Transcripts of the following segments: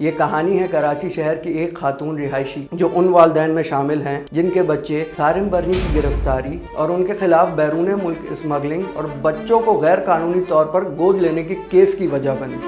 یہ کہانی ہے کراچی شہر کی ایک خاتون رہائشی جو ان والدین میں شامل ہیں جن کے بچے سارم برنی کی گرفتاری اور ان کے خلاف بیرون ملک اسمگلنگ اور بچوں کو غیر قانونی طور پر گود لینے کی کیس کی وجہ بنی۔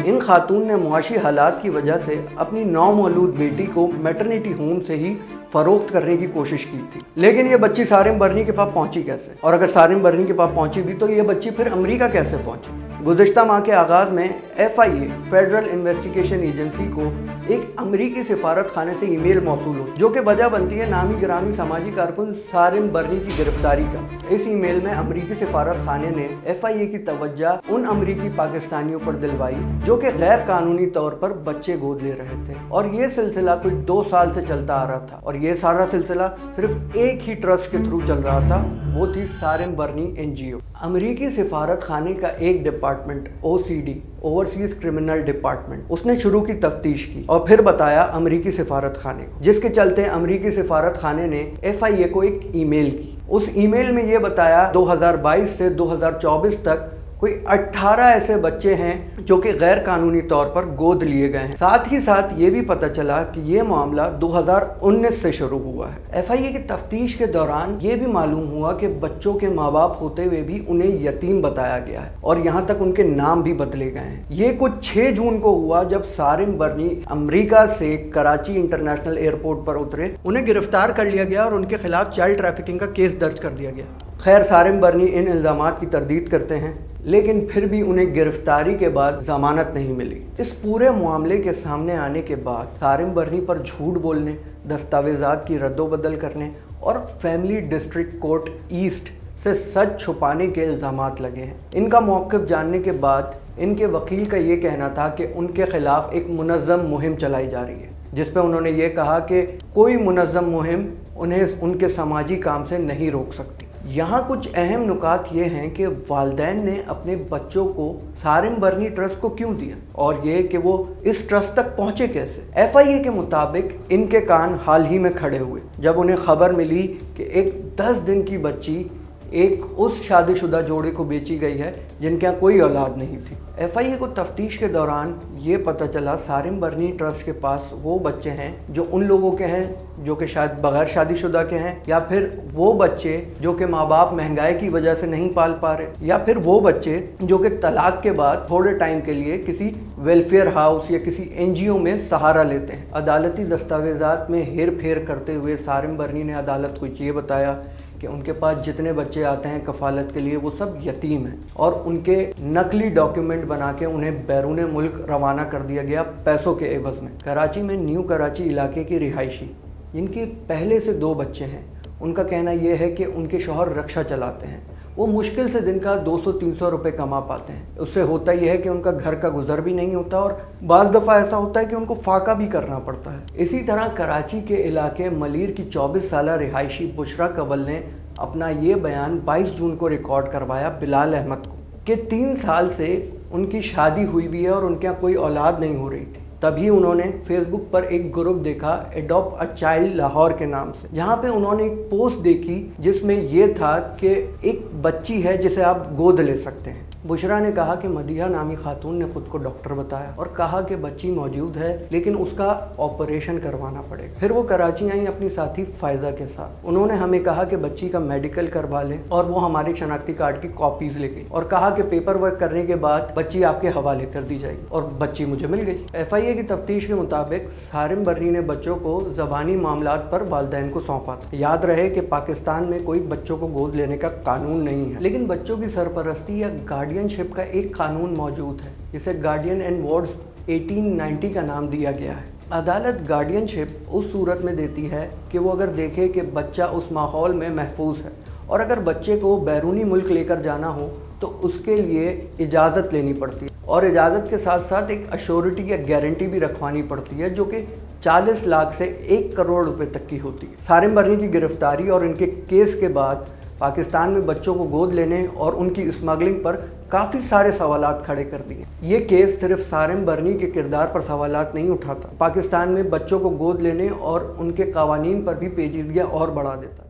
ان خاتون نے معاشی حالات کی وجہ سے اپنی نومولود بیٹی کو میٹرنیٹی ہوم سے ہی فروخت کرنے کی کوشش کی تھی، لیکن یہ بچی سارم برنی کے پاس پہنچی کیسے؟ اور اگر سارم برنی کے پاس پہنچی بھی تو یہ بچی پھر امریکہ کیسے پہنچی؟ گزشتہ ماہ کے آغاز میں FIA فیڈرل انویسٹیگیشن ایجنسی کو ایک امریکی سفارت خانے سے ای میل موصول ہوئی جو کہ وجہ بنتی ہے نامی گرامی سماجی کارکن سارم برنی کی گرفتاری کا۔ اس ای میل میں امریکی سفارت خانے نے FIA کی توجہ ان امریکی پاکستانیوں پر دلوائی جو کہ غیر قانونی طور پر بچے گود لے رہے تھے، اور یہ سلسلہ کچھ 2 سال سے چلتا آ رہا تھا، اور یہ سارا سلسلہ صرف ایک ہی ٹرسٹ کے تھرو چل رہا تھا، وہ تھی سارم برنی NGO۔ امریکی سفارت خانے کا ایک department OCD overseas criminal department, اس نے شروع کی تفتیش کی اور پھر بتایا امریکی سفارت خانے کو، جس کے چلتے امریکی سفارت خانے نے FIA کو ایک ای میل کی۔ اس ای میل میں یہ بتایا 2022 سے 2024 تک کوئی 18 ایسے بچے ہیں جو کہ غیر قانونی طور پر گود لیے گئے ہیں۔ ساتھ ہی ساتھ یہ بھی پتہ چلا کہ یہ معاملہ 2019 سے شروع ہوا ہے۔ FIA کی تفتیش کے دوران یہ بھی معلوم ہوا کہ بچوں کے ماں باپ ہوتے ہوئے بھی انہیں یتیم بتایا گیا ہے، اور یہاں تک ان کے نام بھی بدلے گئے ہیں۔ یہ کچھ 6 جون کو ہوا جب سارم برنی امریکہ سے کراچی انٹرنیشنل ایئرپورٹ پر اترے، انہیں گرفتار کر لیا گیا اور ان کے خلاف چائلڈ ٹریفکنگ کا کیس درج کر دیا گیا۔ خیر، سارم برنی ان الزامات کی تردید کرتے ہیں، لیکن پھر بھی انہیں گرفتاری کے بعد ضمانت نہیں ملی۔ اس پورے معاملے کے سامنے آنے کے بعد سارم برنی پر جھوٹ بولنے، دستاویزات کی رد و بدل کرنے اور فیملی ڈسٹرکٹ کورٹ ایسٹ سے سچ چھپانے کے الزامات لگے ہیں۔ ان کا موقف جاننے کے بعد ان کے وکیل کا یہ کہنا تھا کہ ان کے خلاف ایک منظم مہم چلائی جا رہی ہے، جس پہ انہوں نے یہ کہا کہ کوئی منظم مہم انہیں ان کے سماجی کام سے نہیں روک سکتی۔ یہاں کچھ اہم نکات یہ ہیں کہ والدین نے اپنے بچوں کو سارم برنی ٹرسٹ کو کیوں دیا، اور یہ کہ وہ اس ٹرسٹ تک پہنچے کیسے۔ FIA کے مطابق ان کے کان حال ہی میں کھڑے ہوئے جب انہیں خبر ملی کہ ایک 10 دن کی بچی ایک اس شادی شدہ جوڑے کو بیچی گئی ہے جن کے یہاں کوئی اولاد نہیں تھی۔ FIA کو تفتیش کے دوران یہ پتہ چلا سارم برنی ٹرسٹ کے پاس وہ بچے ہیں جو ان لوگوں کے ہیں جو کہ شاید بغیر شادی شدہ کے ہیں، یا پھر وہ بچے جو کہ ماں باپ مہنگائی کی وجہ سے نہیں پال پا رہے، یا پھر وہ بچے جو کہ طلاق کے بعد تھوڑے ٹائم کے لیے کسی ویلفیئر ہاؤس یا کسی NGO میں سہارا لیتے ہیں۔ عدالتی دستاویزات میں ہیر پھیر کرتے ہوئے سارم برنی نے عدالت کو یہ بتایا کہ ان کے پاس جتنے بچے آتے ہیں کفالت کے لیے وہ سب یتیم ہیں، اور ان کے نقلی ڈاکیومنٹ بنا کے انہیں بیرون ملک روانہ کر دیا گیا پیسوں کے عوض میں۔ کراچی میں نیو کراچی علاقے کی رہائشی جن کے پہلے سے 2 بچے ہیں، ان کا کہنا یہ ہے کہ ان کے شوہر رکشا چلاتے ہیں، وہ مشکل سے دن کا 200-300 روپے کما پاتے ہیں۔ اس سے ہوتا یہ ہے کہ ان کا گھر کا گزر بھی نہیں ہوتا، اور بعض دفعہ ایسا ہوتا ہے کہ ان کو فاقہ بھی کرنا پڑتا ہے۔ اسی طرح کراچی کے علاقے ملیر کی 24 سالہ رہائشی بشرا کنول نے اپنا یہ بیان 22 جون کو ریکارڈ کروایا بلال احمد کو کہ 3 سال سے ان کی شادی ہوئی بھی ہے اور ان کے یہاں کوئی اولاد نہیں ہو رہی تھی۔ تبھی انہوں نے فیس بک پر ایک گروپ دیکھا اڈاپٹ اے چائلڈ لاہور کے نام سے، جہاں پہ انہوں نے ایک پوسٹ دیکھی جس میں یہ تھا کہ ایک بچی ہے جسے آپ گود لے سکتے ہیں۔ بشرا نے کہا کہ مدیحہ نامی خاتون نے خود کو ڈاکٹر بتایا اور کہا کہ بچی موجود ہے لیکن اس کا آپریشن کروانا پڑے گا۔ پھر وہ کراچی آئیں اپنی ساتھی فائزہ کے ساتھ۔ انہوں نے ہمیں کہا کہ بچی کا میڈیکل کروا لیں، اور وہ ہمارے شناختی کارڈ کی کاپیز لے گئی اور کہا کہ پیپر ورک کرنے کے بعد بچی آپ کے حوالے کر دی جائے گی، اور بچی مجھے مل گئی۔ FIA کی تفتیش کے مطابق سارم برنی نے بچوں کو زبانی معاملات پر والدین کو سونپا تھا۔ یاد رہے کہ پاکستان میں کوئی بچوں کو گود لینے کا قانون نہیں ہے، لیکن بچوں کی سرپرستی یا گارڈین شپ کا ایک قانون موجود ہے جسے گارڈین اینڈ وارڈز 1890 کا نام دیا گیا ہے۔ عدالت گارڈین شپ اس صورت میں دیتی ہے کہ وہ اگر دیکھے کہ بچہ اس ماحول میں محفوظ ہے، اور اگر بچے کو بیرونی ملک لے کر جانا ہو تو اس کے لیے اجازت لینی پڑتی ہے، اور اجازت کے ساتھ ساتھ ایک ایشورٹی یا گارنٹی بھی رکھوانی پڑتی ہے جو کہ 40 لاکھ سے 1 کروڑ روپے تک کی ہوتی ہے۔ سارم برنی کی گرفتاری اور ان کے کیس کے بعد پاکستان میں بچوں کو گود لینے اور ان کی اسمگلنگ پر کافی سارے سوالات کھڑے کر دیے۔ یہ کیس صرف سارم برنی کے کردار پر سوالات نہیں اٹھاتا، پاکستان میں بچوں کو گود لینے اور ان کے قوانین پر بھی پیچیدگیاں اور بڑھا دیتا۔